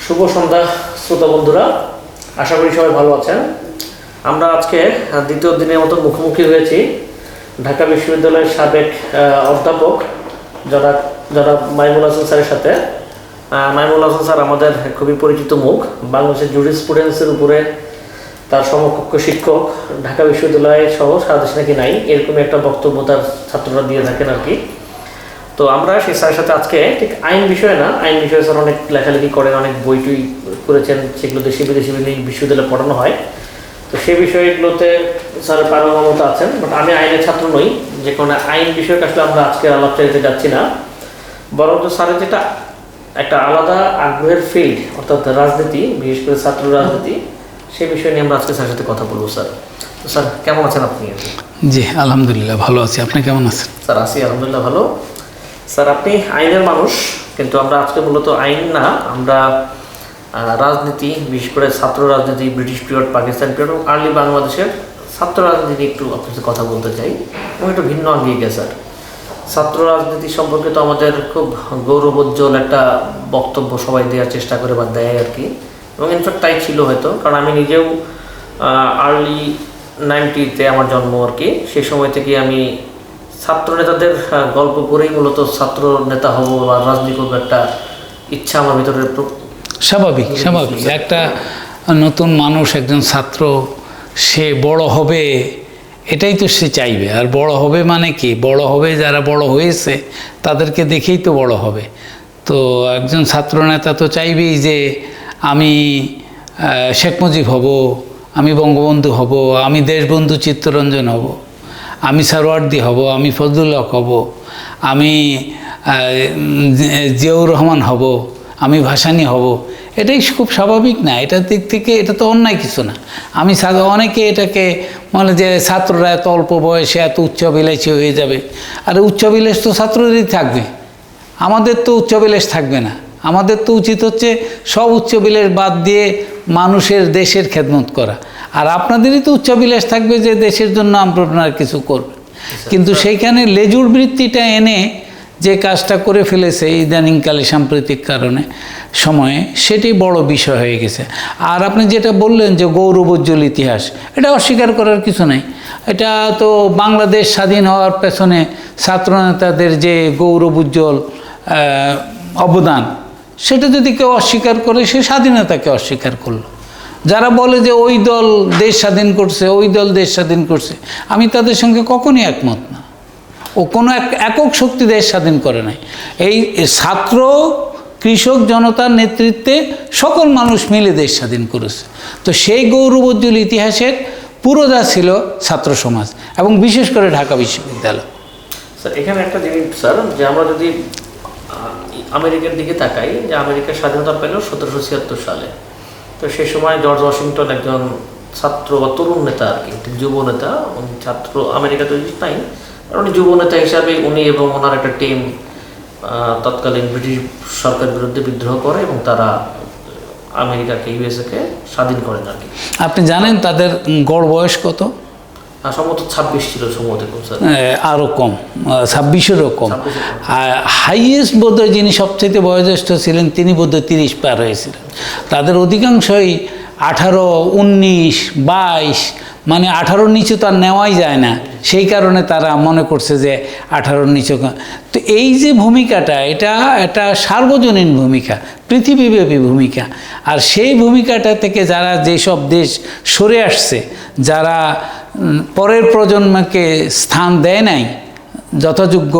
শুভ সন্ধ্যা শ্রোতা বন্ধুরা, আশা করি সবাই ভালো আছেন। আমরা আজকে দ্বিতীয় দিনের মতো মুখোমুখি হয়েছি ঢাকা বিশ্ববিদ্যালয়ের সাবেক অধ্যাপক যারা মাইমুল হাসান স্যারের সাথে। মাইমুল হাসান স্যার আমাদের খুবই পরিচিত মুখ। বাংলাদেশের জুরিসপ্রুডেন্সের উপরে তার সমকক্ষ শিক্ষক ঢাকা বিশ্ববিদ্যালয় সহ সারা দেশে নাকি নাই, এরকমই একটা বক্তব্য তার ছাত্ররা দিয়ে থাকেন আর কি। তো আমরা সেই স্যারের সাথে আজকে ঠিক আইন বিষয়ে না, আইন বিষয়ে স্যার অনেক লেখালেখি করেন, অনেক বই টই করেছেন, সেগুলো দেশি বিদেশি বিশ্ববিদ্যালয়ে পড়ানো হয়। তো সেই বিষয়গুলোতে স্যারের পারদর্শিতা আছেন, বাট আমি আইনের ছাত্র নই, যে কোনো আইন বিষয়ক আসলে আমরা আজকে আলাপচারিতে যাচ্ছি না। বরং তো স্যারের যেটা একটা আলাদা আগ্রহের ফিল্ড, অর্থাৎ রাজনীতি, বিশেষ করে ছাত্র রাজনীতি, সেই বিষয় নিয়ে আমরা আজকে স্যারের সাথে কথা বলবো। স্যার, তো স্যার কেমন আছেন আপনি? জি আলহামদুলিল্লাহ ভালো আছি, আপনি কেমন আছেন? স্যার আছি আলহামদুলিল্লাহ ভালো। স্যার আপনি আইনের মানুষ, কিন্তু আমরা আজকে মূলত আইন না, আমরা রাজনীতি, বিশেষ করে ছাত্র রাজনীতি, ব্রিটিশ পিরিয়ড, পাকিস্তান পিরিয়ড এবং আর্লি বাংলাদেশের ছাত্র রাজনীতি নিয়ে একটু আপনার সাথে কথা বলতে চাই, এবং একটু ভিন্ন আঙ্গিকে। স্যার, ছাত্র রাজনীতি সম্পর্কে তো আমাদের খুব গৌরবোজ্জ্বল একটা বক্তব্য সবাই দেওয়ার চেষ্টা করে বা দেয় আর কি, এবং ইনফ্যাক্ট তাই ছিল হয়তো, কারণ আমি নিজেও আর্লি 90-তে আমার জন্ম আর কি। সেই সময় থেকে আমি ছাত্র নেতাদের গল্প করেই মূলত ছাত্র নেতা হব বা রাজনীতি করবো একটা ইচ্ছা আমার ভিতরে। স্বাভাবিক একটা নতুন মানুষ, একজন ছাত্র, সে বড় হবে, এটাই তো সে চাইবে। আর বড় হবে মানে কি? বড় হবে, যারা বড় হয়েছে তাদেরকে দেখেই তো বড় হবে। তো একজন ছাত্র নেতা তো চাইবেই যে আমি শেখ মুজিব হব, আমি বঙ্গবন্ধু হব, আমি দেশবন্ধু চিত্তরঞ্জন হব, আমি সারওয়ার্দী হব, আমি ফজলুল হক হব, আমি জিয়াউর রহমান হব, আমি ভাসানী হব। এটাই খুব স্বাভাবিক না? এটার দিক থেকে এটা তো অন্যায় কিছু না। আমি অনেকে এটাকে মানে যে ছাত্ররা এত অল্প বয়সে এত উচ্চাভিলাষী হয়ে যাবে। আর উচ্চাভিলাষ তো ছাত্রদেরই থাকবে, আমাদের তো উচ্চাভিলাষ থাকবে না। আমাদের তো উচিত হচ্ছে সব উচ্চাভিলাষ বাদ দিয়ে মানুষের, দেশের খেদমত করা। আর আপনাদেরই তো উচ্চাভিলাষ থাকবে যে দেশের জন্য আপনারা কিছু করবেন। কিন্তু সেইখানে লেজুর বৃত্তিটা এনে যে কাজটা করে ফেলেছে ইদানিংকালে সাম্প্রতিক সময়ে, সেটি বড় বিষয় হয়ে গেছে। আর আপনি যেটা বললেন যে গৌরবোজ্জ্বল ইতিহাস, এটা অস্বীকার করার কিছু নাই। এটা তো বাংলাদেশ স্বাধীন হওয়ার পেছনে ছাত্রনেতাদের যে গৌরবোজ্জ্বল অবদান, সেটা যদি কেউ অস্বীকার করে, সে স্বাধীনতাকে অস্বীকার করলো। যারা বলে যে ওই দল দেশ স্বাধীন করছে, ওই দল দেশ স্বাধীন করছে, আমি তাদের সঙ্গে কখনই একমত না। ও কোনো একক শক্তি দেশ স্বাধীন করে নাই। এই ছাত্র, কৃষক জনতার নেতৃত্বে সকল মানুষ মিলে দেশ স্বাধীন করেছে। তো সেই গৌরবোজ্জ্বল ইতিহাসের পুরোটা ছিল ছাত্র সমাজ, এবং বিশেষ করে ঢাকা বিশ্ববিদ্যালয়। স্যার, এখানে একটা জিনিস স্যার, যে আমরা যদি আমেরিকার দিকে তাকাই, যে আমেরিকার স্বাধীনতা পেল 1776 সালে। তো সেই সময় জর্জ ওয়াশিংটন একজন ছাত্র বা তরুণ নেতা আর কি, যুব নেতা। উনি ছাত্র আমেরিকাতে নাই, আর উনি যুব নেতা হিসাবে উনি এবং ওনার একটা টিম তৎকালীন ব্রিটিশ সরকারের বিরুদ্ধে বিদ্রোহ করে, এবং তারা আমেরিকাকে, ইউএসএকে স্বাধীন করেন আর কি। আপনি জানেন তাদের গড় বয়স কত? সম্ভবত 26 ছিল, সম্ভবত আরও কম, 26-এরও কম। হাইয়েস্ট বোধহয় যিনি সবচেয়ে বয়োজ্যেষ্ঠ ছিলেন, তিনি বোধহয় 30 পার হয়েছিলেন। তাদের অধিকাংশই 18, 19, 22, মানে 18-র নিচে তো আর নেওয়াই যায় না। সেই কারণে তারা মনে করছে যে 18-র নিচে। তো এই যে ভূমিকাটা, এটা একটা সার্বজনীন ভূমিকা, পৃথিবীব্যাপী ভূমিকা। আর সেই ভূমিকাটা থেকে যারা যেসব দেশ সরে আসছে, যারা পরের প্রজন্মকে স্থান দেয় নাই যথাযোগ্য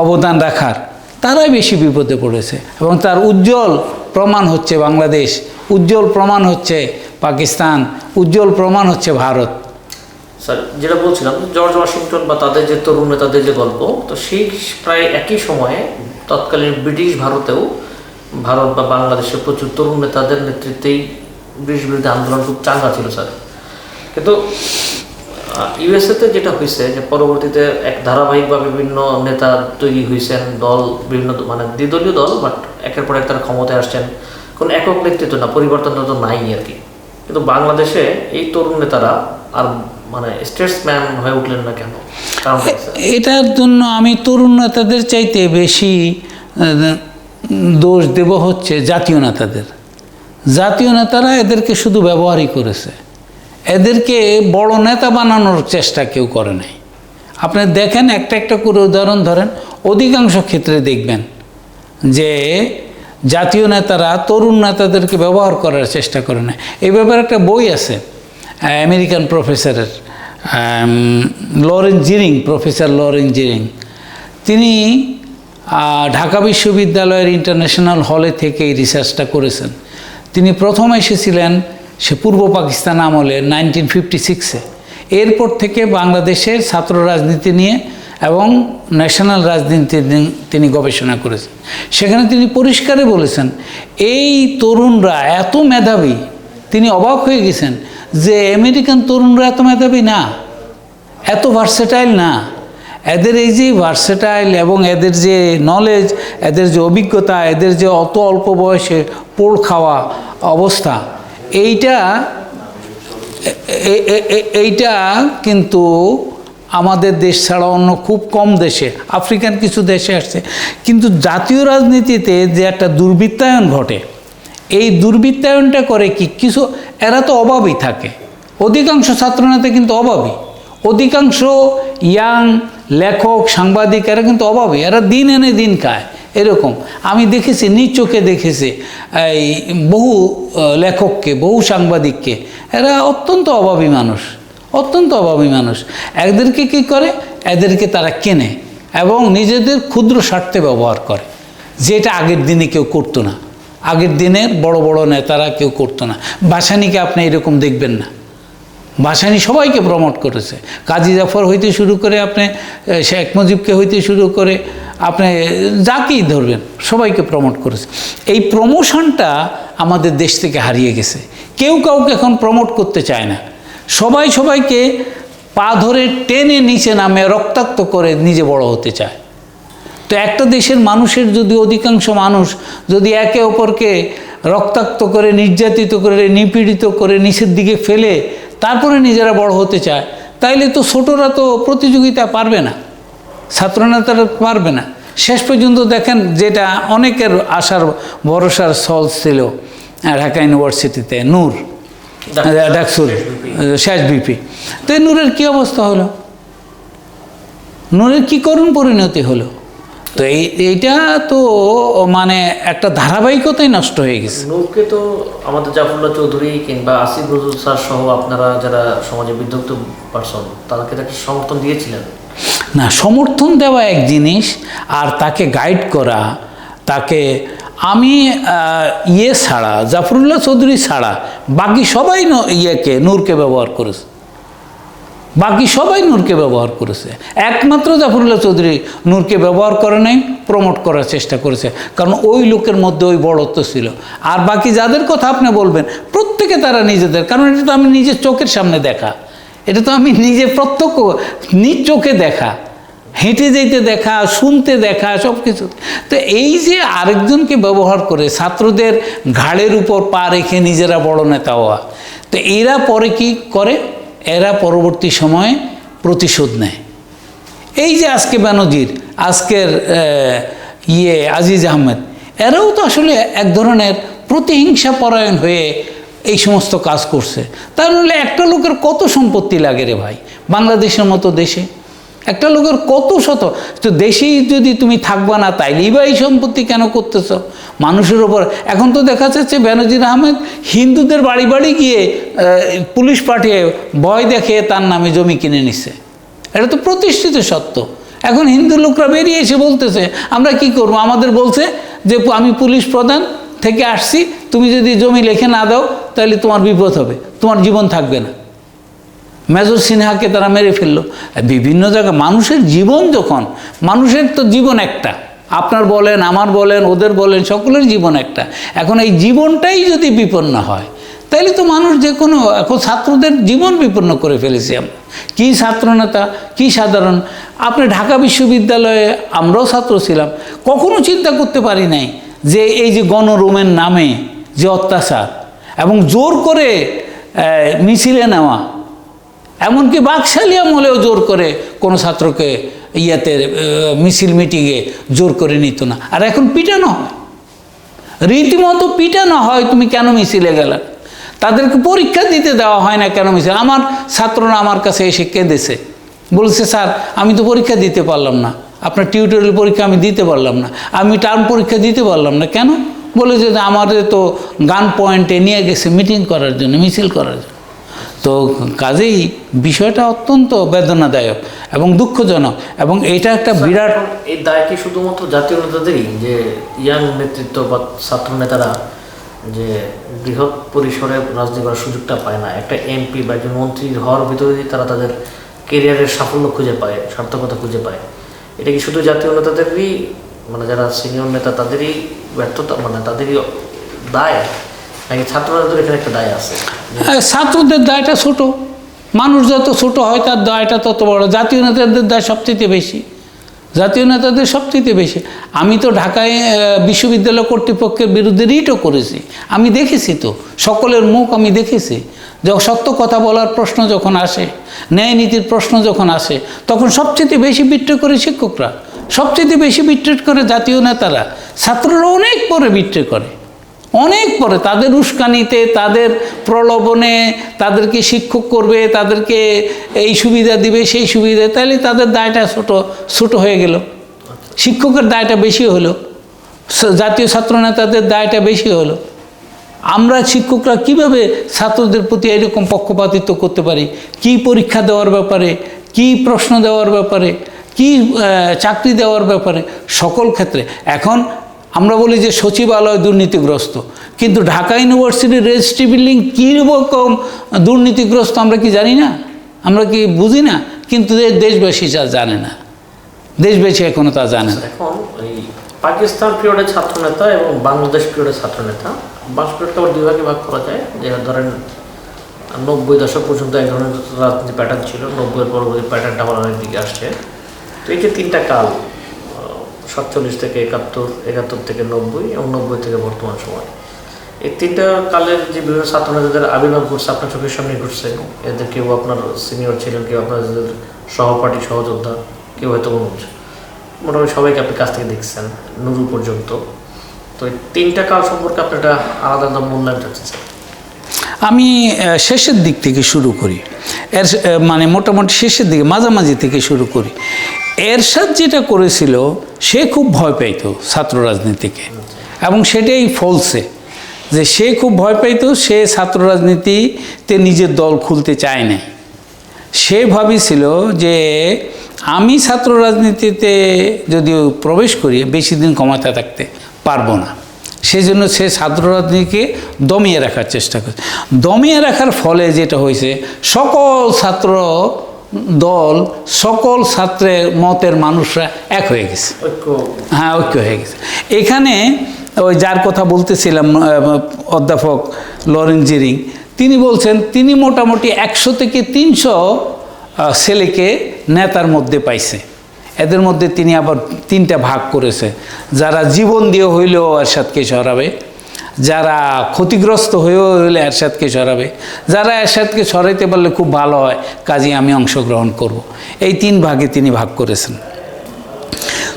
অবদান রাখার, তারাই বেশি বিপদে পড়েছে। এবং তার উজ্জ্বল প্রমাণ হচ্ছে বাংলাদেশ, উজ্জ্বল প্রমাণ হচ্ছে পাকিস্তান, উজ্জ্বল প্রমাণ হচ্ছে ভারত। স্যার, যেটা বলছিলাম, জর্জ ওয়াশিংটন বা তাদের যে তরুণ নেতাদের যে গল্প, তো সেই প্রায় একই সময়ে তৎকালীন ব্রিটিশ ভারতেও, ভারত বা বাংলাদেশের প্রচুর তরুণ নেতাদের নেতৃত্বেই ব্রিটিশ বিরুদ্ধে আন্দোলন খুব চাঙ্গা ছিল স্যার। কিন্তু ইউএসএতে যেটা হয়েছে, যে পরবর্তীতে এক ধারাবাহিকভাবে বিভিন্ন নেতা তৈরি হয়েছেন, দল বিভিন্ন, মানে দ্বিদলীয় দল, বাট একের পর এক তারা ক্ষমতায় আসছেন। কোনো একক নেতৃত্ব না, পরিবর্তন তো নাই আর কি। কিন্তু বাংলাদেশে এই তরুণ নেতারা আর মানে স্টেটসম্যান হয়ে উঠলেন না কেন? এটার জন্য আমি তরুণ নেতাদের চাইতে বেশি দোষ দেব হচ্ছে জাতীয় নেতাদের। জাতীয় নেতারা এদেরকে শুধু ব্যবহারই করেছে, এদেরকে বড় নেতা বানানোর চেষ্টা কেউ করে নাই। আপনি দেখেন, একটা একটা করে উদাহরণ ধরেন, অধিকাংশ ক্ষেত্রে দেখবেন যে জাতীয় নেতারা তরুণ নেতাদেরকে ব্যবহার করার চেষ্টা করে না। এই ব্যাপারে একটা বই আছে আমেরিকান প্রফেসরের, লরেন্স জিরিং, প্রফেসর লরেন্স জিরিং। তিনি ঢাকা বিশ্ববিদ্যালয়ের ইন্টারন্যাশনাল হলে থেকে এই রিসার্চটা করেছেন। তিনি প্রথম এসেছিলেন সে পূর্ব পাকিস্তান আমলে 1956-এ। এরপর থেকে বাংলাদেশের ছাত্র রাজনীতি নিয়ে এবং ন্যাশনাল রাজনীতি নিয়ে তিনি গবেষণা করেছেন। সেখানে তিনি পরিষ্কারে বলেছেন, এই তরুণরা এত মেধাবী, তিনি অবাক হয়ে গেছেন যে আমেরিকান তরুণরা এত মেধাবী না, এত ভার্সেটাইল না। এদের এই যে ভার্সেটাইল এবং এদের যে নলেজ, এদের যে অভিজ্ঞতা, এদের যে অত অল্প বয়সে পোড় খাওয়া অবস্থা, এইটা কিন্তু আমাদের দেশ ছাড়া অন্য খুব কম দেশে, আফ্রিকান কিছু দেশে আসছে। কিন্তু জাতীয় রাজনীতিতে যে একটা দুর্বৃত্তায়ন ঘটে, এই দুর্বৃত্তায়নটা করে কি, কিছু এরা তো অভাবই থাকে। অধিকাংশ ছাত্রনেতা কিন্তু অভাবী, অধিকাংশ ইয়াং লেখক সাংবাদিক এরা কিন্তু অভাবী, এরা দিন এনে দিন খায়। এরকম আমি দেখেছি, নিজ চোখে দেখেছি এই বহু লেখককে, বহু সাংবাদিককে, এরা অত্যন্ত অভাবী মানুষ, অত্যন্ত অভাবী মানুষ। এদেরকে কী করে, এদেরকে তারা কেনে এবং নিজেদের ক্ষুদ্র স্বার্থে ব্যবহার করে, যেটা আগের দিনে কেউ করতো না। আগের দিনের বড় বড় নেতারা কেউ করতো না। ভাসানীকে আপনি এরকম দেখবেন না। ভাসানী সবাইকে প্রমোট করেছে, কাজী জাফর হইতে শুরু করে আপনি শেখ মুজিবকে হইতে শুরু করে আপনি যাকেই ধরবেন সবাইকে প্রমোট করেছে। এই প্রমোশনটা আমাদের দেশ থেকে হারিয়ে গেছে। কেউ কাউকে এখন প্রমোট করতে চায় না, সবাই সবাইকে পা ধরে টেনে নিচে নামে রক্তাক্ত করে নিজে বড় হতে চায়। তো একটা দেশের মানুষের যদি অধিকাংশ মানুষ যদি একে অপরকে রক্তাক্ত করে, নির্যাতিত করে, নিপীড়িত করে নিচের দিকে ফেলে তারপরে নিজেরা বড় হতে চায়, তাইলে তো ছোটরা তো প্রতিযোগিতা পারবে না, ছাত্রনেতারা পারবে না। শেষ পর্যন্ত দেখেন, যেটা অনেকের আশার ভরসার সলস ছিল ঢাকা ইউনিভার্সিটিতে, নূর ডাকসুর শেষ বিপি, তো নূরের কী অবস্থা হলো, নূরের কী করুণ পরিণতি হলো। তো এইটা তো মানে একটা ধারাবাহিকতাই নষ্ট হয়ে গেছে। নূরকে তো আমাদের জাফরুল্লাহ চৌধুরী কিংবা আসিফ নজরুল স্যার সহ আপনারা যারা সমাজে বিদ্যুক্ত পারসন, তাদেরকে তাকে সমর্থন দিয়েছিলেন না? সমর্থন দেওয়া এক জিনিস, আর তাকে গাইড করা, তাকে আমি ছাড়া, জাফরুল্লাহ চৌধুরী ছাড়া বাকি সবাই নূরকে ব্যবহার করেছে, বাকি সবাই নূরকে ব্যবহার করেছে। একমাত্র জাফরুল্লাহ চৌধুরী নূরকে ব্যবহার করে নাই, প্রমোট করার চেষ্টা করেছে, কারণ ওই লোকের মধ্যে ওই বড়ত্ব ছিল। আর বাকি যাদের কথা আপনি বলবেন প্রত্যেকে তারা নিজেদের, কারণ এটা তো আমি নিজের চোখের সামনে দেখা, এটা তো আমি নিজে প্রত্যক্ষ নিজ চোখে দেখা, হেঁটে যেতে দেখা, শুনতে দেখা, সব কিছু। তো এই যে আরেকজনকে ব্যবহার করে ছাত্রদের ঘাড়ের উপর পা রেখে নিজেরা বড় নেতা হওয়া, তো এরা পরে কি করে, এরা পরবর্তী সময়ে প্রতিশোধ নেয়। এই যে আজকে বেনজির, আজকের আজিজ আহমেদ, এরাও তো আসলে এক ধরনের প্রতিহিংসা পরায়ণ হয়ে এই সমস্ত কাজ করছে। তাহলে একটা লোকের কত সম্পত্তি লাগে রে ভাই, বাংলাদেশের মতো দেশে একটা লোকের কত শত, তো দেশেই যদি তুমি থাকবা না তাইলেই বা এই সম্পত্তি কেন করতেছ মানুষের ওপর? এখন তো দেখা যাচ্ছে বেনজির আহমেদ হিন্দুদের বাড়ি বাড়ি গিয়ে পুলিশ পাঠিয়ে ভয় দেখিয়ে তার নামে জমি কিনে নিচ্ছে। এটা তো প্রতিষ্ঠিত সত্য। এখন হিন্দু লোকরা বেরিয়ে এসে বলতেছে আমরা কি করব, আমাদের বলছে যে আমি পুলিশ প্রধান থেকে আসছি, তুমি যদি জমি লিখে না দাও তাহলে তোমার বিপদ হবে, তোমার জীবন থাকবে না। মেজর সিনহাকে তারা মেরে ফেললো। বিভিন্ন জায়গায় মানুষের জীবন, যখন মানুষের তো জীবন একটা, আপনার বলেন, আমার বলেন, ওদের বলেন, সকলের জীবন একটা। এখন এই জীবনটাই যদি বিপন্ন হয় তাইলে তো মানুষ যে কোনো, এখন ছাত্রদের জীবন বিপন্ন করে ফেলেছি আমরা। কী ছাত্রনেতা, কী সাধারণ। আপনি ঢাকা বিশ্ববিদ্যালয়ে আমরাও ছাত্র ছিলাম, কখনো চিন্তা করতে পারি নাই যে এই যে গণরুমের নামে যে অত্যাচার এবং জোর করে মিছিলে নেওয়া, এমনকি বাকশালী আমলেও জোর করে কোনো ছাত্রকে মিছিল মিটিংয়ে জোর করে নিত না। আর এখন পিটানো হয়, রীতিমতো পিটানো হয়, তুমি কেন মিছিলে গেলা? তাদেরকে পরীক্ষা দিতে দেওয়া হয় না কেন মিছিলে? আমার ছাত্ররা আমার কাছে এসে কেঁদেছে, বলছে স্যার আমি তো পরীক্ষা দিতে পারলাম না, আপনার টিউটোরিয়াল পরীক্ষা আমি দিতে পারলাম না, আমি টার্ম পরীক্ষা দিতে পারলাম না। কেন? বলেছে যে আমাদের তো গান পয়েন্টে নিয়ে গেছে মিটিং করার জন্য, মিছিল করার জন্য। তো কাজেই বিষয়টা অত্যন্ত বেদনাদায়ক এবং দুঃখজনক, এবং এটা একটা বিরাট। এই দায় কি শুধুমাত্র জাতীয় নেতাদেরই, যে ইয়াং নেতৃত্ব বা ছাত্র নেতারা যে বৃহৎ পরিসরে রাজনীতি করার সুযোগটা পায় না? একটা এমপি বা একজন মন্ত্রী হওয়ার ভিতরেই তারা তাদের কেরিয়ারের সাফল্য খুঁজে পায়, সার্থকতা খুঁজে পায়। এটা কি শুধু জাতীয় নেতাদেরই, মানে যারা সিনিয়র নেতা তাদেরই ব্যর্থতা, মানে তাদেরই দায়, নাকি ছাত্রদের এখানে একটা দায় আছে? ছাত্রদের দায়টা ছোট, মানুষ যত ছোট হয় তার দায়টা তত বড়। জাতীয় নেতাদের দায় সবচেয়ে বেশি, জাতীয় নেতাদের সবচেয়ে বেশি। আমি তো ঢাকায় বিশ্ববিদ্যালয় কর্তৃপক্ষের বিরুদ্ধে রিটও করেছি, আমি দেখেছি তো, সকলের মুখ আমি দেখেছি। যখন সত্য কথা বলার প্রশ্ন যখন আসে, ন্যায় নীতির প্রশ্ন যখন আসে, তখন সবচেয়ে বেশি বিট্রে করে শিক্ষকরা, সবচেয়ে বেশি বিট্রে করে জাতীয় নেতারা। ছাত্ররা অনেক পরে বিট্রে করে, অনেক পরে, তাদের উস্কানিতে, তাদের প্রলোভনে, তাদেরকে শিক্ষক করবে, তাদেরকে এই সুবিধা দিবে সেই সুবিধা, তাহলে তাদের দায়টা ছোট হয়ে গেল, শিক্ষকের দায়টা বেশি হলো, জাতীয় ছাত্র নেতাদের দায়টা বেশি হলো। আমরা শিক্ষকরা কিভাবে ছাত্রদের প্রতি এরকম পক্ষপাতিত্ব করতে পারি? কি পরীক্ষা দেওয়ার ব্যাপারে, কি প্রশ্ন দেওয়ার ব্যাপারে, কি চাকরি দেওয়ার ব্যাপারে, সকল ক্ষেত্রে। এখন আমরা বলি যে সচিবালয় দুর্নীতিগ্রস্ত, কিন্তু ঢাকা ইউনিভার্সিটির রেজিস্ট্রি বিল্ডিং কীরকম দুর্নীতিগ্রস্ত আমরা কি জানি না? আমরা কি বুঝি না? কিন্তু দেশবাসী যা জানে না, দেশবাসী এখনও তা জানে না। এখন এই পাকিস্তান পিরিয়ডের ছাত্র নেতা এবং বাংলাদেশ পিরিয়ডের ছাত্র নেতা, বাংলাদেশ পিরিয়ডকে আবার দুই ভাগে ভাগ করা যায়। যে ধরেন 90 দশক পর্যন্ত এক ধরনের রাজনীতি প্যাটার্ন ছিল, 90-এর পরবর্তী প্যাটার্নটা আমাদের দিকে আসছে। তো এই যে তিনটা কাল, 47 থেকে 71, 71 থেকে 90 এবং 90 থেকে বর্তমান সময়, এই তিনটা কালের যে বিভিন্ন ছাত্র নেতাদের আবির্ভাব ঘটছে আপনার চোখের সামনে ঘটছে। এদের কেউ আপনার সিনিয়র ছিলেন, কেউ আপনাদের সহপাঠী, সহযোদ্ধা, কেউ হয়তো অনুজ, মোটামুটি সবাইকে আপনি কাছ থেকে দেখছেন, নুরু পর্যন্ত। তো এই তিনটা কাল সম্পর্কে আপনি একটা আলাদা মূল্যায়ন চাচ্ছেন? আমি শেষের দিক থেকে শুরু করি, মানে মোটামুটি শেষের দিকে, মাঝামাঝি থেকে শুরু করি। এরশাদ যেটা করেছিল, সে খুব ভয় পেত ছাত্র রাজনীতিকে, এবং সেটাই ফলছে যে সে খুব ভয় পেত। সে ছাত্র রাজনীতিতে নিজের দল খুলতে চায় না। সে ভাবিছিল যে আমি ছাত্র রাজনীতিতে যদিও প্রবেশ করি, বেশি দিন ক্ষমতা থাকতে পারবো না। সেই জন্য সে ছাত্র রাজনীতিকে দমিয়ে রাখার চেষ্টা করছে। দমিয়ে রাখার ফলে যেটা হয়েছে, সকল ছাত্র দল, সকল ছাত্রের মতের মানুষরা এক হয়ে গেছে। হ্যাঁ, ঐক্য হয়ে গেছে। এখানে ওই যার কথা বলতেছিলাম, অধ্যাপক লরেন্স জিরিং, তিনি বলছেন তিনি মোটামুটি 100 থেকে 300 ছেলেকে নেতার মধ্যে পাইছে। এদের মধ্যে তিনি আবার 3টা ভাগ করেছে। যারা জীবন দিয়ে হইলেও এরশাদকে সরাবে, যারা ক্ষতিগ্রস্ত হয়েও হইলে এরশাদকে সরাবে, যারা এরশাদকে সরাইতে পারলে খুব ভালো হয়, কাজে আমি অংশগ্রহণ করব। এই 3 ভাগে তিনি ভাগ করেছেন।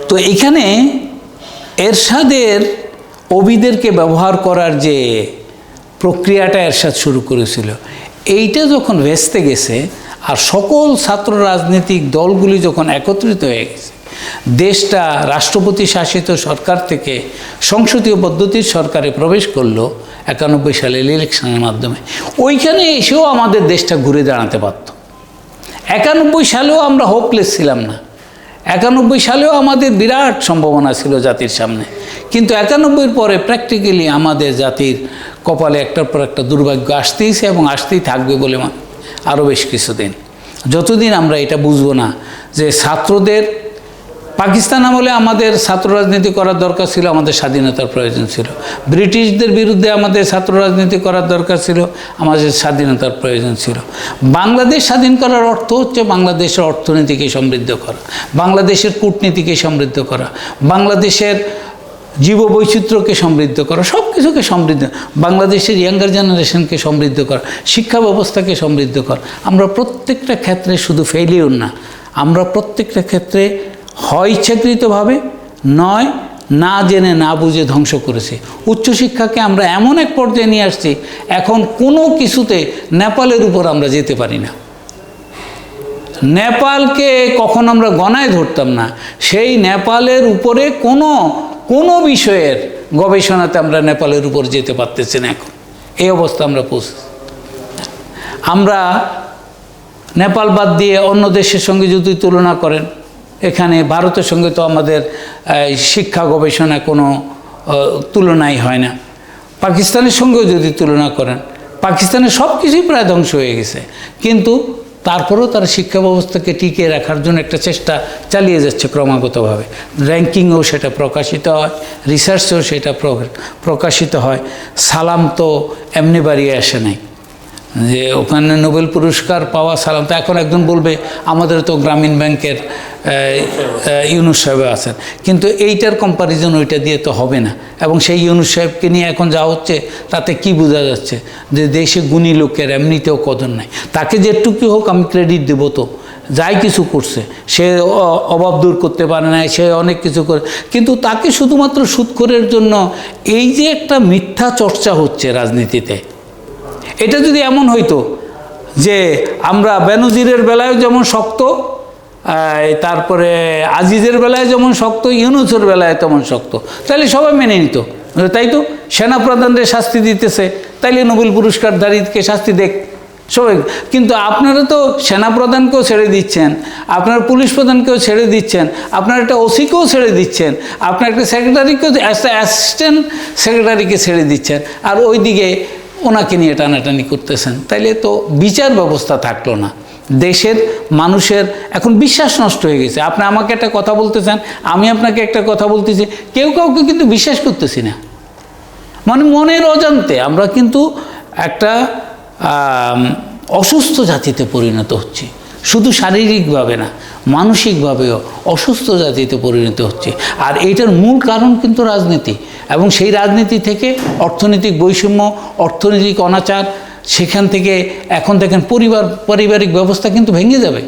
তো এখানে এরশাদের অবিদেরকে ব্যবহার করার যে প্রক্রিয়াটা এরশাদ শুরু করেছিল, এইটা যখন ভেস্তে গেছে, আর সকল ছাত্র রাজনৈতিক দলগুলি যখন একত্রিত হয়ে গেছে, দেশটা রাষ্ট্রপতি শাসিত সরকার থেকে সংসদীয় পদ্ধতির সরকারে প্রবেশ করলো 91 সালের ইলেকশনের মাধ্যমে। ওইখানে এসেও আমাদের দেশটা ঘুরে দাঁড়াতে পারত। 91 সালেও আমরা হোপলেস ছিলাম না। 91 সালেও আমাদের বিরাট সম্ভাবনা ছিল জাতির সামনে, কিন্তু 91-এর পরে প্র্যাকটিক্যালি আমাদের জাতির কপালে একটার পর একটা দুর্ভাগ্য আসতেইছে এবং আসতেই থাকবে বলে আরও বেশ কিছুদিন, যতদিন আমরা এটা বুঝবো না যে ছাত্রদের, পাকিস্তান আমলে আমাদের ছাত্র রাজনীতি করার দরকার ছিল, আমাদের স্বাধীনতার প্রয়োজন ছিল। ব্রিটিশদের বিরুদ্ধে আমাদের ছাত্র রাজনীতি করার দরকার ছিল, আমাদের স্বাধীনতার প্রয়োজন ছিল। বাংলাদেশ স্বাধীন করার অর্থ হচ্ছে বাংলাদেশের অর্থনীতিকে সমৃদ্ধ করা, বাংলাদেশের কূটনীতিকে সমৃদ্ধ করা, বাংলাদেশের জীববৈচিত্র্যকে সমৃদ্ধ করা, সব কিছুকে সমৃদ্ধ, বাংলাদেশের ইয়াঙ্গার জেনারেশনকে সমৃদ্ধ করা, শিক্ষা ব্যবস্থাকে সমৃদ্ধ করা। আমরা প্রত্যেকটা ক্ষেত্রে শুধু ফেলিওর না, আমরা প্রত্যেকটা ক্ষেত্রে হয় ইচ্ছাকৃতভাবে, নয় না জেনে না বুঝে ধ্বংস করেছে। উচ্চশিক্ষাকে আমরা এমন এক পর্যায়ে নিয়ে আসছি, এখন কোনো কিছুতে নেপালের উপর আমরা যেতে পারি না। নেপালকে কখন আমরা গণায় ধরতাম না, সেই নেপালের উপরে কোনো বিষয়ের গবেষণাতে আমরা নেপালের উপর যেতে পারতেছি না। এখন এই অবস্থা আমরা পৌঁছেছি। আমরা নেপাল বাদ দিয়ে অন্য দেশের সঙ্গে যদি তুলনা করেন, এখানে ভারতের সঙ্গে তো আমাদের শিক্ষা গবেষণা কোনো তুলনাই হয় না। পাকিস্তানের সঙ্গেও যদি তুলনা করেন, পাকিস্তানের সব কিছুই প্রায় ধ্বংস হয়ে গেছে, কিন্তু তারপরেও তারা শিক্ষা ব্যবস্থাকে টিকিয়ে রাখার জন্য একটা চেষ্টা চালিয়ে যাচ্ছে ক্রমাগতভাবে। র্যাঙ্কিংয়েও সেটা প্রকাশিত হয়, রিসার্চেও সেটা প্রকাশিত হয়। সালাম তো এমনি বাড়িয়ে আসে নাই যে ওখানে নোবেল পুরস্কার পাওয়া সালাম। তো এখন একজন বলবে আমাদের তো গ্রামীণ ব্যাংকের ইউনুস সাহেব আছেন, কিন্তু এইটার কম্প্যারিজন ওইটা দিয়ে তো হবে না। এবং সেই ইউনুস সাহেবকে নিয়ে এখন যা হচ্ছে তাতে কি বোঝা যাচ্ছে যে দেশে গুণী লোকের এমনিতেও কদর নাই। তাকে যেটুকু হোক আমি ক্রেডিট দেবো, তো যাই কিছু করছে, সে অভাব দূর করতে পারে না, সে অনেক কিছু করে, কিন্তু তাকে শুধুমাত্র সুদখোরের জন্য এই যে একটা মিথ্যা চর্চা হচ্ছে রাজনীতিতে, এটা যদি এমন হইতো যে আমরা বেনজিরের বেলায় যেমন শক্ত, তারপরে আজিজের বেলায় যেমন শক্ত, ইউনুসের বেলায় তেমন শক্ত, তাহলে সবাই মেনে নিত। তাই তো সেনাপ্রধানদের শাস্তি দিতেছে, তাইলে নোবেল পুরস্কারধারীকে শাস্তি দেখ সবাই। কিন্তু আপনারা তো সেনাপ্রধানকেও ছেড়ে দিচ্ছেন, আপনার পুলিশ প্রধানকেও ছেড়ে দিচ্ছেন, আপনার একটা ওসিকেও ছেড়ে দিচ্ছেন, আপনার একটা সেক্রেটারিকেও, অ্যাসিস্ট্যান্ট সেক্রেটারিকে ছেড়ে দিচ্ছেন, আর ওইদিকে ওনাকে নিয়ে টানাটানি করতেছেন। তাইলে তো বিচার ব্যবস্থা থাকলো না। দেশের মানুষের এখন বিশ্বাস নষ্ট হয়ে গেছে। আপনি আমাকে একটা কথা বলতেছেন, আমি আপনাকে একটা কথা বলতেছি, কেউ কাউকে কিন্তু বিশ্বাস করতেছি না। মানে মনের অজান্তে আমরা কিন্তু একটা অসুস্থ জাতিতে পরিণত হচ্ছি। শুধু শারীরিকভাবে না, মানসিকভাবেও অসুস্থ জাতিতে পরিণত হচ্ছে। আর এইটার মূল কারণ কিন্তু রাজনীতি, এবং সেই রাজনীতি থেকে অর্থনৈতিক বৈষম্য, অর্থনৈতিক অনাচার, সেখান থেকে এখন দেখেন পারিবারিক ব্যবস্থা কিন্তু ভেঙে যাবে।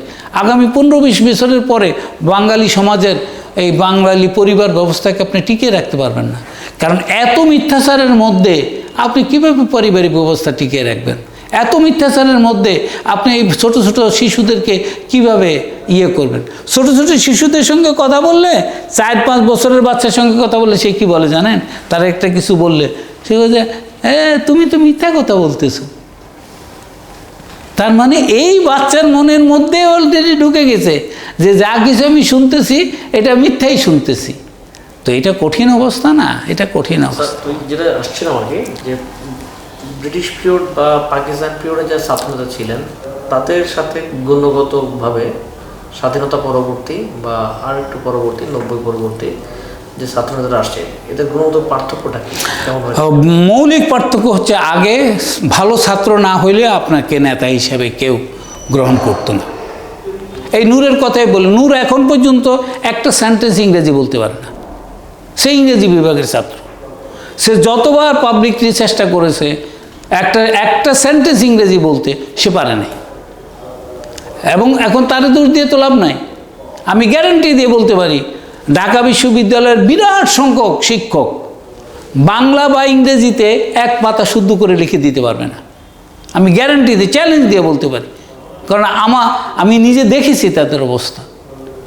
আগামী 15-20 বছরের পরে বাঙালি সমাজের এই বাঙালি পরিবার ব্যবস্থাকে আপনি টিকিয়ে রাখতে পারবেন না। কারণ এত মিথ্যাচারের মধ্যে আপনি কীভাবে পারিবারিক ব্যবস্থা টিকিয়ে রাখবেন? এত মিথ্যাচারের মধ্যে আপনি এই ছোট ছোট শিশুদেরকে কিভাবে করবেন? ছোট ছোট শিশুদের সঙ্গে কথা বললে, 4-5 বছরের বাচ্চার সঙ্গে কথা বললে সে কি বলে জানেন? তারা একটা কিছু বললে সে বলে, তুমি তো মিথ্যা কথা বলতেছো। তার মানে এই বাচ্চার মনের মধ্যে অলরেডি ঢুকে গেছে যে যা কিছু আমি শুনতেছি এটা মিথ্যাই শুনতেছি। তো এটা কঠিন অবস্থা না? এটা কঠিন অবস্থা। যেটা আসছিলাম আর কি, যে ব্রিটিশ পিরিয়ড বা পাকিস্তান পিরিয়ডে যে ছাত্ররা ছিলেন, তাদের সাথে গুণগতভাবে স্বাধীনতা পরবর্তী বা আর একটু পরবর্তী 90 পরবর্তী যে ছাত্ররা আসছে, এদের গুণগত পার্থক্যটা কি? মৌলিক পার্থক্য হচ্ছে, আগে ভালো ছাত্র না হইলে আপনাকে নেতা হিসাবে কেউ গ্রহণ করতো না। এই নূরের কথাই বলে, নূর এখন পর্যন্ত একটা সেন্টেন্স ইংরেজি বলতে পারে না। সে ইংরেজি বিভাগের ছাত্র, সে যতবার পাবলিকলি চেষ্টা করেছে একটা সেন্টেন্স ইংরেজি বলতে সে পারে নাই। এবং এখন তার দোষ দিয়ে তো লাভ নাই। আমি গ্যারান্টি দিয়ে বলতে পারি, ঢাকা বিশ্ববিদ্যালয়ের বিরাট সংখ্যক শিক্ষক বাংলা বা ইংরেজিতে এক পাতা শুদ্ধ করে লিখে দিতে পারবে না। আমি গ্যারান্টি দিয়ে, চ্যালেঞ্জ দিয়ে বলতে পারি, কারণ আমি নিজে দেখেছি তাদের অবস্থা।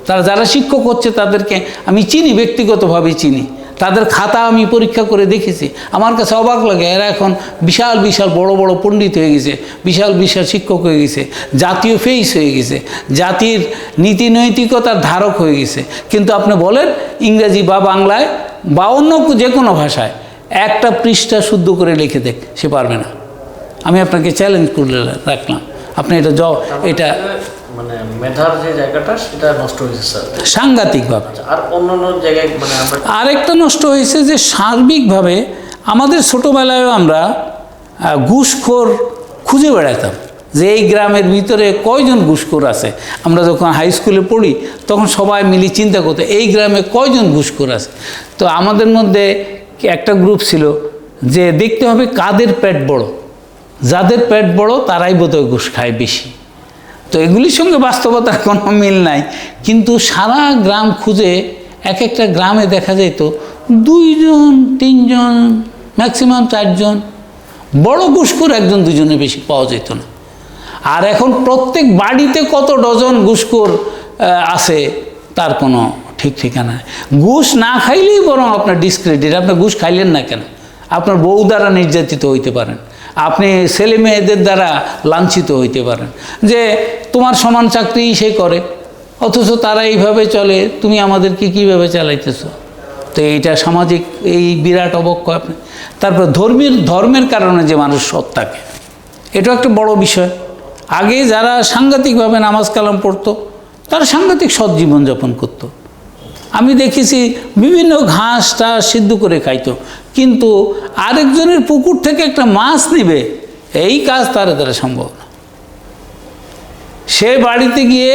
তারা যারা শিক্ষক হচ্ছে তাদেরকে আমি চিনি, ব্যক্তিগতভাবে চিনি, তাদের খাতা আমি পরীক্ষা করে দেখেছি। আমার কাছে অবাক লাগে, এরা এখন বিশাল বিশাল বড় বড় পণ্ডিত হয়ে গেছে, বিশাল বিশাল শিক্ষক হয়ে গেছে, জাতীয় ফেস হয়ে গেছে, জাতির নীতি নৈতিকতার ধারক হয়ে গেছে। কিন্তু আপনি বলেন ইংরেজি বা বাংলায় বা অন্য যে কোনো ভাষায় একটা পৃষ্ঠা শুদ্ধ করে লিখে দেখ, সে পারবে না। আমি আপনাকে চ্যালেঞ্জ করে রাখলাম, আপনি এটা মানে মেধার যে জায়গাটা সেটা নষ্ট হয়েছে স্যার সাংঘাতিকভাবে। আর অন্যান্য জায়গায় মানে আরেকটা নষ্ট হয়েছে যে সার্বিকভাবে আমাদের ছোটোবেলায়ও আমরা ঘুষখোর খুঁজে বেড়াতাম, যে এই গ্রামের ভিতরে কয়জন ঘুষখোর আছে। আমরা যখন হাই স্কুলে পড়ি তখন সবাই মিলে চিন্তা করতো এই গ্রামে কয়জন ঘুষখোর আছে। তো আমাদের মধ্যে একটা গ্রুপ ছিল যে দেখতে হবে কাদের পেট বড়, যাদের পেট বড় তারাই বোধহয় ঘুষ খায় বেশি। তো এগুলির সঙ্গে বাস্তবতার কোনো মিল নাই, কিন্তু সারা গ্রাম খুঁজে এক একটা গ্রামে দেখা যেত দুইজন তিনজন ম্যাক্সিমাম চারজন, বড় ঘুষখোর একজন দুজনের বেশি পাওয়া যেত না। আর এখন প্রত্যেক বাড়িতে কত ডজন ঘুষখোর আছে তার কোনো ঠিক ঠিকানা নেই। ঘুষ না খাইলেই বরং আপনার ডিসক্রেডিট, আপনি ঘুষ খাইলেন না কেন? আপনার বউ দ্বারা নির্যাতিত হইতে পারেন, আপনি ছেলে মেয়েদের দ্বারা লাঞ্ছিত হইতে পারেন, যে তোমার সমান চাকরি সে করে অথচ তারা এইভাবে চলে, তুমি আমাদেরকে কীভাবে চালাইতেছো? তো এইটা সামাজিক এই বিরাট অবক্ষয়। আপনি তারপর ধর্মের কারণে যে মানুষ সৎ থাকে, এটাও একটা বড় বিষয়। আগে যারা সাংঘাতিকভাবে নামাজ কালাম পড়তো তারা সাংঘাতিক সৎ জীবনযাপন করতো। আমি দেখেছি বিভিন্ন ঘাস টাস সিদ্ধ করে খাইতো, কিন্তু আরেকজনের পুকুর থেকে একটা মাছ নেবে এই কাজ তার দ্বারা সম্ভব না। সে বাড়িতে গিয়ে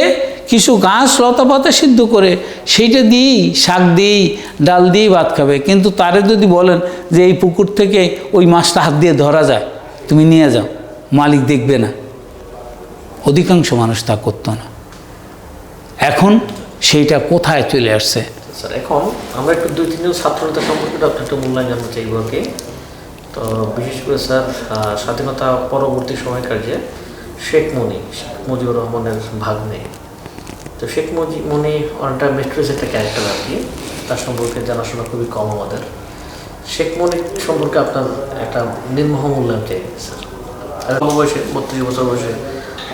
কিছু ঘাস লতা পাতা সিদ্ধ করে সেইটা দিয়েই শাক দিয়েই ডাল দিয়েই ভাত খাবে, কিন্তু তারে যদি বলেন যে এই পুকুর থেকে ওই মাছটা হাত দিয়ে ধরা যায়, তুমি নিয়ে যাও, মালিক দেখবে না, অধিকাংশ মানুষ তা করতো না। এখন সেইটা কোথায় চলে আসছে? স্যার এখন আমরা একটু 2-3 ছাত্রনেতা সম্পর্কে আপনার একটু মূল্যায়ন জানতে চাইব আর কি। তো বিশেষ করে স্যার স্বাধীনতা পরবর্তী সময়কার যে শেখ মুজিবুর রহমানের ভাগ্নে, তো শেখ মনি অনেকটা মেট্রোস একটা ক্যারেক্টার আর কি, তার সম্পর্কে জানাশোনা খুবই কম আমাদের। শেখ মনি সম্পর্কে আপনার একটা নির্মোহ মূল্যায়ন চাই স্যার। অল্প বয়সে 32 বছর বয়সে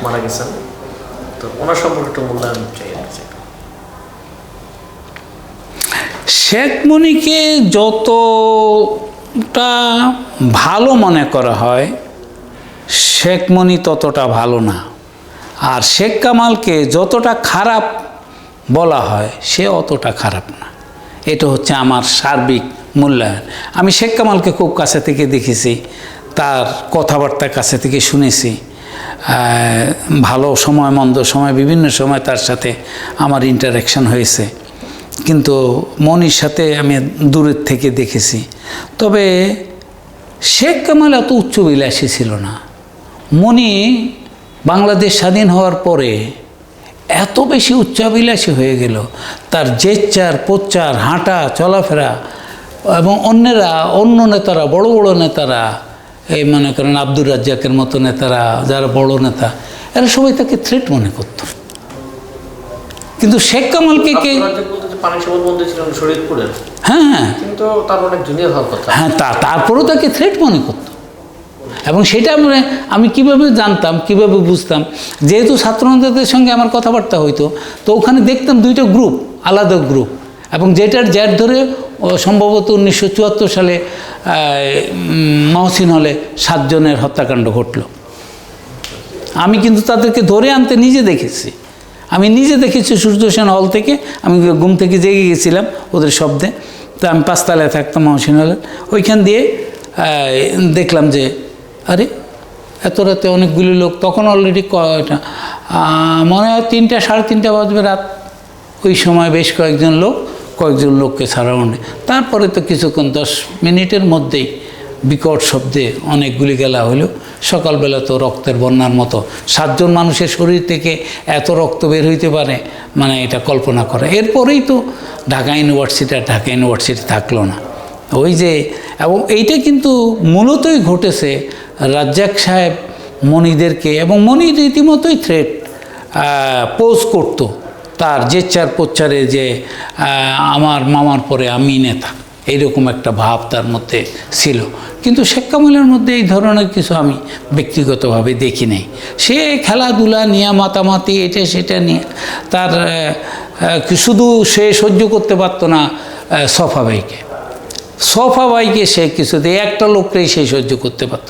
মারা গেছেন, তো ওনার সম্পর্কে একটু মূল্যায়ন চাই আর কি। শেখ মুনিকে যতটা ভালো মনে করা হয় শেখ মুনি ততটা ভালো না, আর শেখ কামালকে যতটা খারাপ বলা হয় সে অতটা খারাপ না। এটা হচ্ছে আমার সার্বিক মূল্যায়ন। আমি শেখ কামালকে খুব কাছে থেকে দেখেছি, তার কথাবার্তা কাছে থেকে শুনেছি, ভালো সময় মন্দ সময় বিভিন্ন সময় তার সাথে আমার ইন্টারাকশন হয়েছে, কিন্তু মনির সাথে আমি দূরের থেকে দেখেছি। তবে শেখ কামাল এত উচ্চবিলাসী ছিল না। মনি বাংলাদেশ স্বাধীন হওয়ার পরে এত বেশি উচ্চাবিলাসী হয়ে গেল, তার জেচ্চার পোচ্চার হাঁটা চলাফেরা, এবং অন্য নেতারা বড় বড় নেতারা, এই মনে করেন আব্দুর রাজ্জাকের মতো নেতারা যারা বড় নেতা, এরা সবাই তাকে থ্রেট মনে করত। কিন্তু শেখ কামালকে কে হ্যাঁ হ্যাঁ তারপরেও তাকে থ্রেট মনে করত। এবং সেটা আমি কিভাবে জানতাম, কিভাবে বুঝতাম, যেহেতু ছাত্রনেতাদের সঙ্গে আমার কথাবার্তা হইতো, তো ওখানে দেখতাম দুইটা গ্রুপ, আলাদা গ্রুপ, এবং যেটার জের ধরে সম্ভবত 1974 সালে মহসিন হলে 7 জনের হত্যাকাণ্ড ঘটল। আমি কিন্তু তাদেরকে ধরে আনতে নিজে দেখেছি, সূর্য সেন হল থেকে। আমি ঘুম থেকে জেগে গেছিলাম ওদের শব্দে, তো আমি 5 তলায় থাকতাম মহসিন হলে। ওইখান দিয়ে দেখলাম যে আরে এত রাতে অনেকগুলি লোক, তখন অলরেডি মনে হয় 3টা 3:30 বাজবে রাত। ওই সময় বেশ কয়েকজন লোককে সারাউন্ডে, তারপরে তো কিছুক্ষণ 10 মিনিটের মধ্যেই বিকট শব্দে অনেক গুলিগালা হলো। সকালবেলা তো রক্তের বন্যার মতো, 7 জন মানুষের শরীর থেকে এত রক্ত বের হইতে পারে, মানে এটা কল্পনা করে। এরপরেই তো ঢাকা ইউনিভার্সিটি থাকলো না। ওই যে, এবং এইটা কিন্তু মূলতই ঘটেছে রাজ্জাক সাহেব মনিদেরকে, এবং মনির রীতিমতোই থ্রেট পোজ করতো তার জেচ্চার পোচ্চারে, যে আমার মামার পরে আমি নেতা, এইরকম একটা ভাব তার মধ্যে ছিল। কিন্তু শেখ কামালের মধ্যে এই ধরনের কিছু আমি ব্যক্তিগতভাবে দেখি নাই। সে খেলাধুলা নিয়ে মাতামাতি এটা সেটা নিয়ে তার শুধু সে সহ্য করতে পারতো না সফা ভাইকে সে কিছুতে একটা লোককেই সে সহ্য করতে পারত,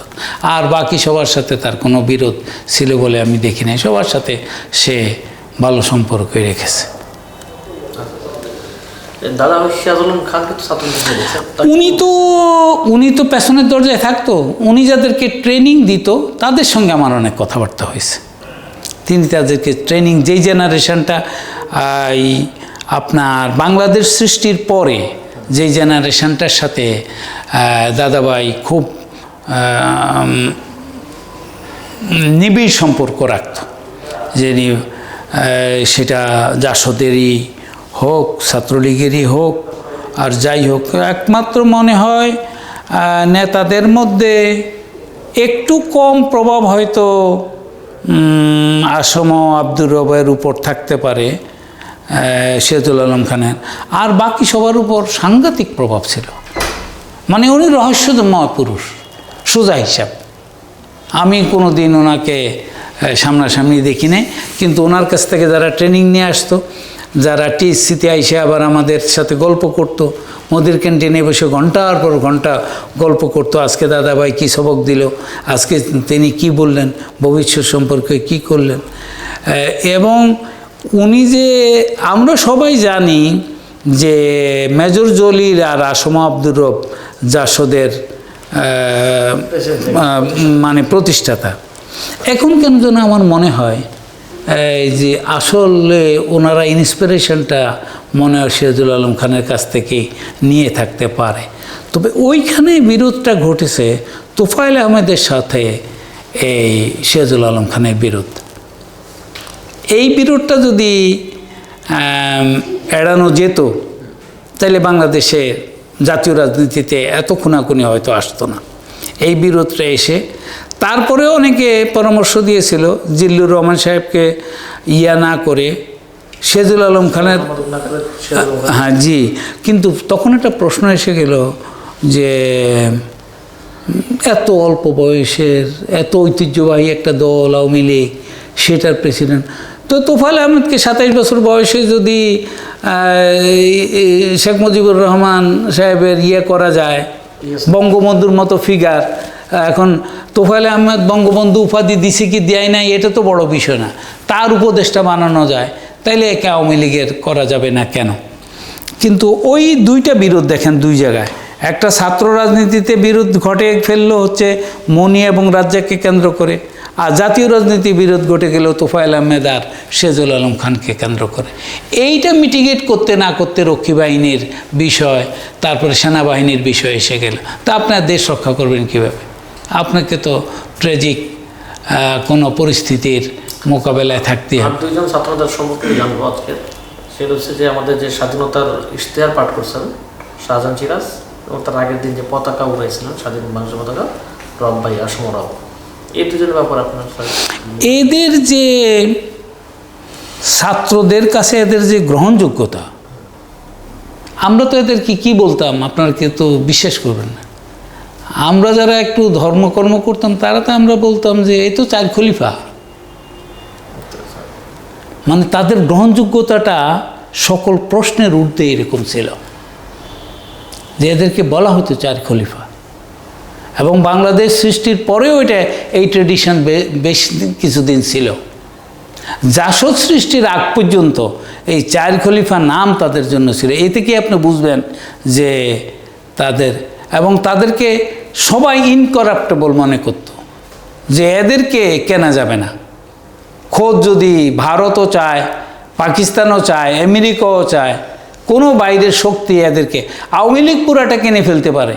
আর বাকি সবার সাথে তার কোনো বিরোধ ছিল বলে আমি দেখি নাই। সবার সাথে সে ভালো সম্পর্ক রেখেছে। উনি তো পেছনের দরজায় থাকতো, উনি যাদেরকে ট্রেনিং দিত তাদের সঙ্গে আমার অনেক কথাবার্তা হয়েছে। তিনি তাদেরকে ট্রেনিং, যেই জেনারেশনটা আপনার বাংলাদেশ সৃষ্টির পরে যেই জেনারেশনটার সাথে দাদাভাই খুব নিবিড় সম্পর্ক রাখত, যে সেটা জাসদেরই হোক, ছাত্রলীগেরই হোক, আর যাই হোক, একমাত্র মনে হয় নেতাদের মধ্যে একটু কম প্রভাব হয়তো আসম আব্দুর রবের উপর থাকতে পারে, সিরাজুল আলম খানের, আর বাকি সবার উপর সাংঘাতিক প্রভাব ছিল। মানে উনি রহস্যময় পুরুষ, সোজা হিসাব। আমি কোনো দিন ওনাকে সামনাসামনি দেখি নাই, কিন্তু ওনার কাছ থেকে যারা ট্রেনিং নিয়ে আসতো, যারা টিএসসিতে আইসে আবার আমাদের সাথে গল্প করতো, মোদির ক্যান্টিনে বসে ঘন্টার পর ঘন্টা গল্প করতো, আজকে দাদাভাই কী সবক দিল, আজকে তিনি কি বললেন, ভবিষ্যৎ সম্পর্কে কি করলেন। এবং উনি যে, আমরা সবাই জানি যে মেজর জলিল আর আসম আব্দুর রব জাসদের মানে প্রতিষ্ঠাতা। এখন কেন যেন আমার মনে হয় যে আসলে ওনারা ইন্সপিরেশনটা মনে হয় সিরাজুল আলম খানের কাছ থেকে নিয়ে থাকতে পারে। তবে ওইখানে বিরোধটা ঘটেছে তোফায়েল আহমেদের সাথে এই সিরাজুল আলম খানের বিরোধ। এই বিরোধটা যদি এড়ানো যেত তাহলে বাংলাদেশে জাতীয় রাজনীতিতে এত খুনাখুনি হয়তো আসতো না। এই বিরোধটা এসে তারপরেও অনেকে পরামর্শ দিয়েছিল জিল্লুর রহমান সাহেবকে না করে সিরাজুল আলম খানের, হ্যাঁ জি, কিন্তু তখন একটা প্রশ্ন এসে গেল যে এত অল্প বয়সের, এত ঐতিহ্যবাহী একটা দল আওয়ামী লীগ, সেটার প্রেসিডেন্ট তো তোফায়েল আহমেদকে 27 বছর বয়সে যদি শেখ মুজিবুর রহমান সাহেবের করা যায়, বঙ্গবন্ধুর মতো ফিগার, এখন তোফায়েল আহমেদ বঙ্গবন্ধু উপাধি দিছে কি দেয় নাই এটা তো বড় বিষয় না, তার উপদেশটা বানানো যায়, তাইলে একে আওয়ামী লীগের করা যাবে না কেন? কিন্তু ওই দুইটা বিরোধ দেখেন দুই জায়গায়, একটা ছাত্র রাজনীতিতে বিরোধ ঘটে ফেললো হচ্ছে মনি এবং রাজ্জাককে কেন্দ্র করে, আর জাতীয় রাজনীতি বিরোধ ঘটে গেল তোফায়েল আহমেদ আর সিরাজুল আলম খানকে কেন্দ্র করে। এইটা মিটিগেট করতে না করতে রক্ষী বাহিনীর বিষয়, তারপরে সেনাবাহিনীর বিষয় এসে গেল। তা আপনার দেশ রক্ষা করবেন কীভাবে? আপনাকে তো ট্র্যাজিক কোনো পরিস্থিতির মোকাবেলায় থাকতে হবে। দুইজন ছাত্রদের সম্পর্কে জানবো আজকে। সেটা হচ্ছে যে আমাদের যে স্বাধীনতার ইশতেহার পাঠ করছেন শাহজাহান সিরাজ, এবং তার আগের দিন যে পতাকা উড়াইছিলেন স্বাধীন বাংলাদেশের পতাকা, রব ভাই আসম রব, এই দুজনের ব্যাপার আপনার এদের যে ছাত্রদের কাছে এদের যে গ্রহণযোগ্যতা, আমরা তো এদেরকে কি বলতাম আপনাকে তো বিশ্বাস করবেন না। আমরা যারা একটু ধর্মকর্ম করতাম তারা তো আমরা বলতাম যে এই তো 4 খলিফা। মানে তাদের গ্রহণযোগ্যতাটা সকল প্রশ্নের ঊর্ধ্বে এরকম ছিল যে এদেরকে বলা হতো 4 খলিফা। এবং বাংলাদেশ সৃষ্টির পরেও এই ট্রেডিশন বেশ কিছুদিন ছিল। জাসদ সৃষ্টির আগ পর্যন্ত এই 4 খলিফা নাম তাদের জন্য ছিল। এই থেকে আপনি বুঝবেন যে তাদের, এবং তাদেরকে সবাই ইনকরাপ্টেবল মনে করত, যে এদেরকে কেনা যাবে না। খোদ যদি ভারতও চায়, পাকিস্তানও চায়, আমেরিকাও চায়, কোনো বাইরের শক্তি এদেরকে, আওয়ামী লীগ পুরাটা কিনে ফেলতে পারে,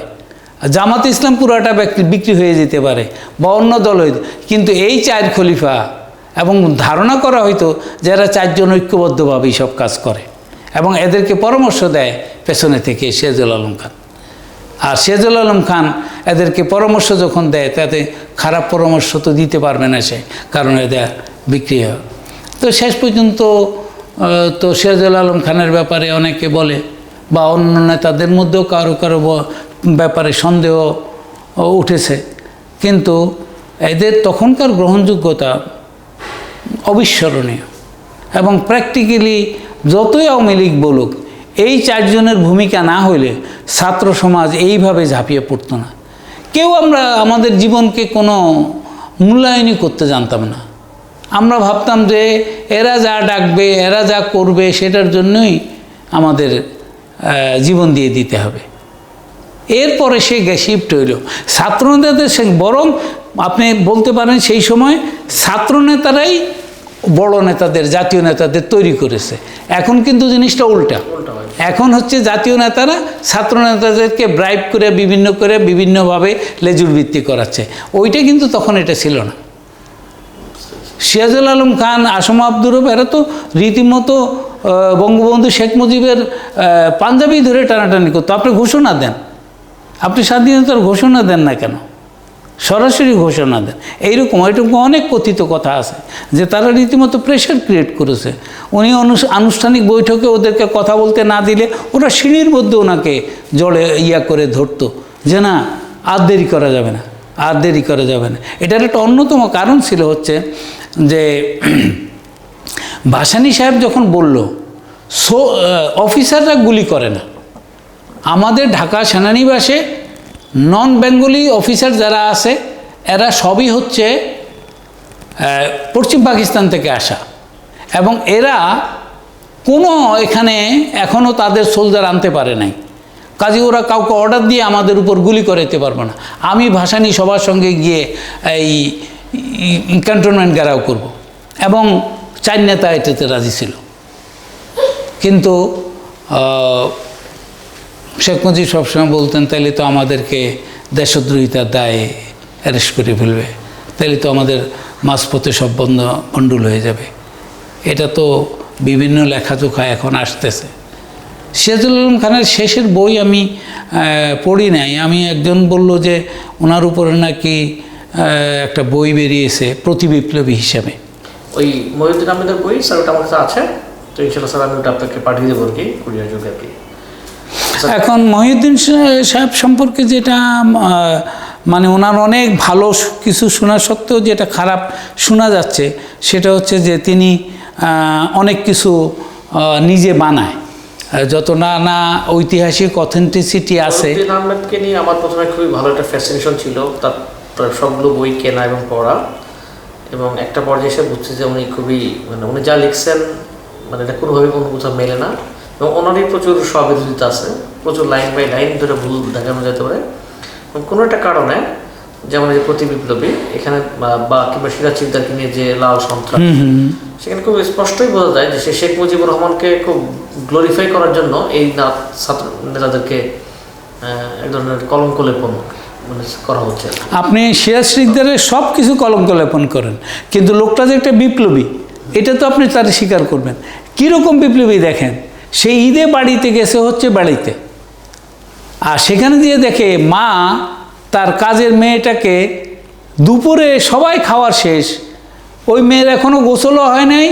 জামাত ইসলাম পুরাটা বিক্রি হয়ে যেতে পারে, বা অন্য দল হইতে, কিন্তু এই 4 খলিফা, এবং ধারণা করা হয়তো যারা 4 জন ঐক্যবদ্ধভাবেই সব কাজ করে, এবং এদেরকে পরামর্শ দেয় পেছনে থেকে সিরাজুল আলম খান। আর সিরাজুল আলম খান এদেরকে পরামর্শ যখন দেয় তাতে খারাপ পরামর্শ তো দিতে পারবে না সে, কারণ এদের বিক্রি হয়। তো শেষ পর্যন্ত তো সিরাজুল আলম খানের ব্যাপারে অনেকে বলে, বা অন্য নেতাদের মধ্যেও কারো কারো ব্যাপারে সন্দেহ উঠেছে, কিন্তু এদের তখনকার গ্রহণযোগ্যতা অবিস্মরণীয়। এবং প্র্যাকটিক্যালি যতই আওয়ামী লীগ বলুক, এই 4 জনের ভূমিকা না হইলে ছাত্র সমাজ এইভাবে ঝাঁপিয়ে পড়তো না। কেউ আমরা আমাদের জীবনকে কোনো মূল্যায়নই করতে জানতাম না। আমরা ভাবতাম যে এরা যা ডাকবে, এরা যা করবে, সেটার জন্যই আমাদের জীবন দিয়ে দিতে হবে। এরপরে সে শিফট হইল ছাত্রনেতাদের, বরং আপনি বলতে পারেন সেই সময় ছাত্রনেতারাই বড় নেতাদের, জাতীয় নেতাদের তৈরি করেছে। এখন কিন্তু জিনিসটা উল্টা। এখন হচ্ছে জাতীয় নেতারা ছাত্র নেতাদেরকে ব্রাইব করে বিভিন্নভাবে লেজুর ভিত্তি করাচ্ছে। ওইটা কিন্তু তখন এটা ছিল না। সিরাজুল আলম খান, আসম আব্দুর রব, এরা তো রীতিমতো বঙ্গবন্ধু শেখ মুজিবের পাঞ্জাবি ধরে টানাটানি করতো। আপনি ঘোষণা দেন, আপনি স্বাধীনতার ঘোষণা দেন না কেন? সরাসরি ঘোষণা দেন। এইরকম অনেক কথিত কথা আছে যে তারা রীতিমতো প্রেশার ক্রিয়েট করেছে। উনি আনুষ্ঠানিক বৈঠকে ওদেরকে কথা বলতে না দিলে ওরা সিঁড়ির মধ্যে ওনাকে জড়ে করে ধরতো যে না, আর দেরি করা যাবে না, আর দেরি করা যাবে না। এটার একটা অন্যতম কারণ ছিল হচ্ছে যে ভাসানী সাহেব যখন বলল অফিসাররা গুলি করে না, আমাদের ঢাকা সেনানিবাসে নন বেঙ্গলি অফিসার যারা আছে এরা সবই হচ্ছে পশ্চিম পাকিস্তান থেকে আসা, এবং এরা কোনো এখানে এখনও তাদের সোলজার আনতে পারে নাই, কাজে ওরা কাউকে অর্ডার দিয়ে আমাদের উপর গুলি করাইতে পারবে না। আমি ভাসানী সবার সঙ্গে গিয়ে এই ক্যান্টনমেন্ট ঘেরাও করব, এবং 4 নেতা এটাতে রাজি ছিল। কিন্তু শেখ মুজিব সবসময় বলতেন তাইলে তো আমাদেরকে দেশদ্রোহিতার দায়ে অ্যারেস্ট করে ফেলবে, তাইলে তো আমাদের মাঝপথে সব বন্ডুল হয়ে যাবে। এটা তো বিভিন্ন লেখাজোখা এখন আসতেছে। সিরাজুল আলম খানের শেষের বই আমি পড়ি নাই। আমি একজন বলল যে ওনার উপরে নাকি একটা বই বেরিয়েছে প্রতিবিপ্লবী হিসাবে। ওই মহিউদ্দিন আহমেদের বই স্যার, ওটা আমার কাছে আছে, তো ইনশাআল্লাহ স্যার আমি ওটা আপনাকে পাঠিয়ে দেবো আর কি, কুরিয়ার যোগে আর কি। এখন মহিউদ্দিন সাহেব সম্পর্কে যেটা মানে ওনার অনেক ভালো কিছু শোনা সত্ত্বেও যেটা খারাপ শোনা যাচ্ছে সেটা হচ্ছে যে তিনি অনেক কিছু নিজে বানায়, যত না ঐতিহাসিক অথেন্টিসিটি আছে। মহিউদ্দিন আহমেদকে নিয়ে আমার প্রথমে খুবই ভালো একটা ফ্যাসিনেশন ছিল, তার সবগুলো বই কেনা এবং পড়া, এবং একটা পর্যায়ে এসে বুঝছি যে উনি খুবই মানে উনি যা লিখছেন মানে এটা কোনোভাবে কোনো কোথাও মেলে না, এবং ওনারই প্রচুর স্ববিরোধিতা আছে, প্রচুর লাইন বাই লাইন ধরে ভুল দেখানো যেতে পারে। কোনো একটা কারণে যেমন এই প্রতিবিপ্লবী এখানে বা কিংবা সিরাজ শিকদারকে নিয়ে যে লাল সন্ত্রাস, সেখানে খুব স্পষ্টই বোঝা যায় যে সে শেখ মুজিবুর রহমানকে খুব গ্লোরিফাই করার জন্য এই ছাত্র নেতাদেরকে এক ধরনের কলঙ্ক লেপন মানে করা হচ্ছে। আপনি সিরাজ শিকদারের সব কিছু কলঙ্ক লেপন করেন, কিন্তু লোকটা যে একটা বিপ্লবী এটা তো আপনি তার স্বীকার করবেন। কীরকম বিপ্লবী দেখেন, সে ঈদে বাড়িতে গেছে হচ্ছে বাড়িতে, আর সেখানে দিয়ে দেখে মা তার কাজের মেয়েটাকে দুপুরে সবাই খাওয়ার শেষ, ওই মেয়ের এখনও গোসলও হয় নাই,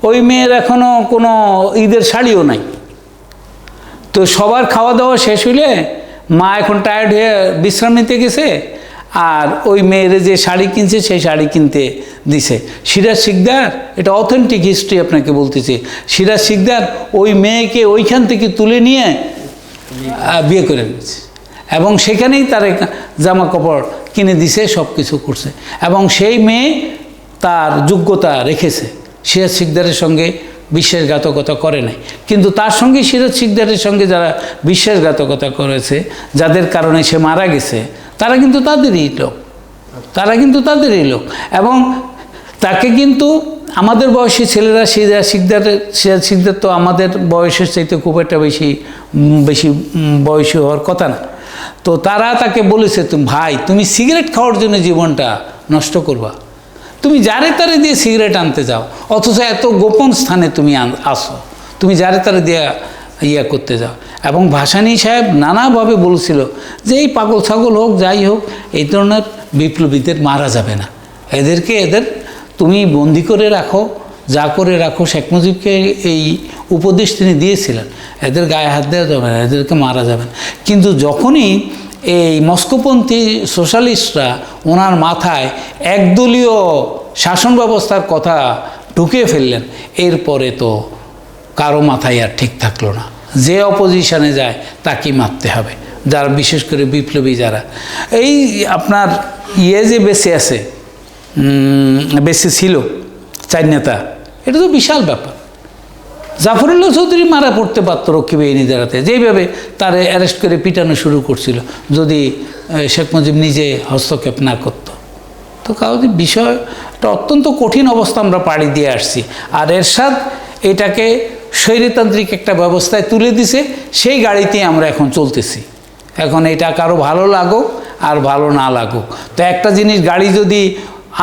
ওই মেয়ের এখনও কোনো ঈদের শাড়িও নাই। তো সবার খাওয়া দাওয়া শেষ হইলে মা এখন টায়ার্ড হয়ে বিশ্রাম নিতে গেছে, আর ওই মেয়ের যে শাড়ি কিনছে সেই শাড়ি কিনতে দিছে। সিরাজ শিকদার, এটা অথেন্টিক হিস্ট্রি আপনাকে বলতেছি, সিরাজ শিকদার ওই মেয়েকে ওইখান থেকে তুলে নিয়ে বিয়ে করে নিয়েছে, এবং সেখানেই তার জামা কাপড় কিনে দিছে, সব কিছু করছে, এবং সেই মেয়ে তার যোগ্যতা রেখেছে, সিরাজ শিকদারের সঙ্গে বিশ্বাসঘাতকতা করে নাই। কিন্তু তার সঙ্গে সিরাজ শিকদারের সঙ্গে যারা বিশ্বাসঘাতকতা করেছে, যাদের কারণে সে মারা গেছে, তারা কিন্তু তাদেরই লোক, তারা কিন্তু তাদেরই লোক। এবং তাকে কিন্তু আমাদের বয়সী ছেলেরা সিরাজ শিকদার তো আমাদের বয়সের চাইতে খুব একটা বেশি বয়সী হওয়ার কথা না, তো তারা তাকে বলেছে তুমি ভাই তুমি সিগারেট খাওয়ার জন্য জীবনটা নষ্ট করবা, তুমি যারে তারে দিয়ে সিগারেট আনতে যাও, অথচ এত গোপন স্থানে তুমি আসো, তুমি যারে তারে দিয়ে করতে যাও। এবং ভাসানী সাহেব নানাভাবে বলছিল যে এই পাগল ছাগল হোক যাই হোক এই ধরনের বিপ্লবীদের মারা যাবে না, এদের তুমি বন্দি করে রাখো, যা করে রাখো। শেখ মুজিবকে এই উপদেশ তিনি দিয়েছিলেন, এদের গায়ে হাত দেওয়া যাবে না, এদেরকে মারা যাবে না। কিন্তু যখনই এই মস্কোপন্থী সোশ্যালিস্টরা ওনার মাথায় একদলীয় শাসন ব্যবস্থার কথা ঢুকিয়ে ফেললেন, এরপরে তো কারো মাথায় আর ঠিক থাকলো না, যে অপোজিশনে যায় তাকেই মারতে হবে, যারা বিশেষ করে বিপ্লবী যারা এই আপনার যে বেঁচে আছে, বেঁচে ছিল 4 নেতা, এটা তো বিশাল ব্যাপার। জাফরুল্লাহ চৌধুরী মারা পড়তে পারত রক্ষী বাহিনীদের হাতে, যেইভাবে তার অ্যারেস্ট করে পিটানো শুরু করছিল, যদি শেখ মুজিব নিজে হস্তক্ষেপ না করত। তো কাজে বিষয়টা অত্যন্ত কঠিন অবস্থা আমরা পাড়ি দিয়ে আসছি, আর এরশাদ এটাকে স্বৈরতান্ত্রিক একটা ব্যবস্থায় তুলে দিছে, সেই গাড়িতেই আমরা এখন চলতেছি। এখন এটা কারো ভালো লাগুক আর ভালো না লাগুক, তো একটা জিনিস গাড়ি যদি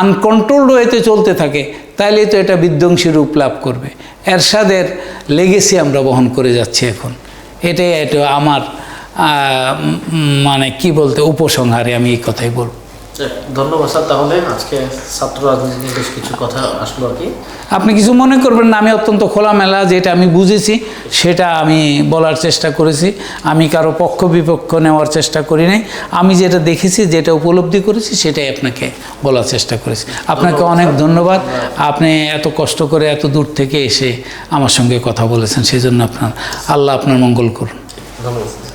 আনকন্ট্রোলড ওয়েতে চলতে থাকে, তাহলে তো এটা বিধ্বংসী রূপ লাভ করবে। এরশাদের লেগেসি আমরা বহন করে যাচ্ছি এখন। এটাই এটা আমার মানে কি বলতে উপসংহারে আমি এই কথাই বলব। ধন্যবাদ স্যার। তাহলে আজকে ছাত্র রাজনীতি নিয়ে বেশ কিছু কথা আসলো আর কি। আপনি কিছু মনে করবেন না, আমি অত্যন্ত খোলামেলা যেটা আমি বুঝেছি সেটা আমি বলার চেষ্টা করেছি। আমি কারো পক্ষ বিপক্ষ নেওয়ার চেষ্টা করি নাই। আমি যেটা দেখেছি, যেটা উপলব্ধি করেছি, সেটাই আপনাকে বলার চেষ্টা করেছি। আপনাকে অনেক ধন্যবাদ। আপনি এত কষ্ট করে এত দূর থেকে এসে আমার সঙ্গে কথা বলেছেন, সেই জন্য আল্লাহ আপনার মঙ্গল করুন। ধন্যবাদ।